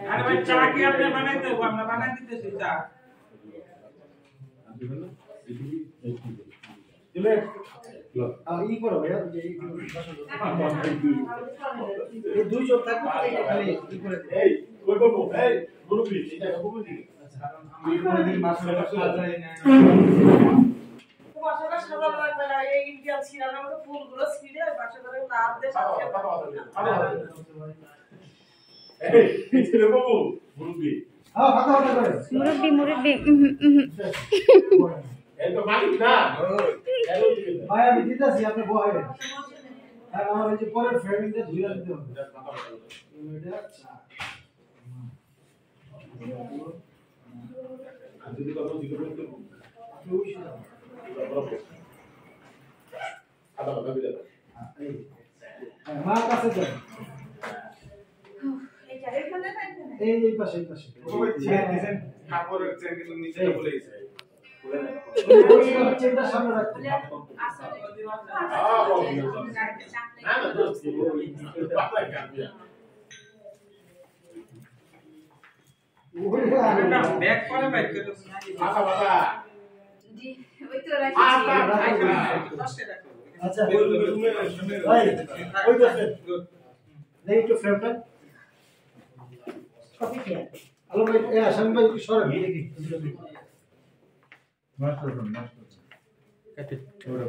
আরে ভাই চা কি আপনি বানাইতে হবে? আমরা বানাই দিতেছি চা। চলে ই করো ভাইয়া এই দুই চোখ থাকবে খালি ই করে এই ওই বাবু এই মুরব্বি এটা বাবু দিকে আচ্ছা আমি কোনদিন মাছটা সাজাই না বাসাটা সাজানো লাগবে না এই ইন্ডিয়ান ছিড়ানোর মতো ফুলগুলো ছিঁড়ে বাসাটা লাভ দিয়ে এই ছেলে বাবু মুরব্বি হ্যাঁ কথা কথা করে মুরব্বি এই তো মালিক না ভাই আমি দিতেছি আপনি বহেন আর আমার এই যে পরের ফ্রেমিংটা ধুইয়া দিতে হবে এটা আমি যদি কথা জিজ্ঞেস করতে আপনি ওই আদা আদা দিলে মা কাছে যান এই পাশে ওই চেয়ার দিবেন কাপড়ের চেয়ার কিন্তু নিচে বলে গেছে চেনটা সামনে রাখতে না না দোস্ত বাবা কাপিয়া ওটা ব্যাক করে বাইক করে বাবা বাবা জি ওই তো রাখি আচ্ছা ভাই ওই দেখেন নেই তো ফ্রেমটা কপি কি হ্যালো ভাই এ আসাম ভাই কি সরেন দেখি মাস্টার কাটে ওরা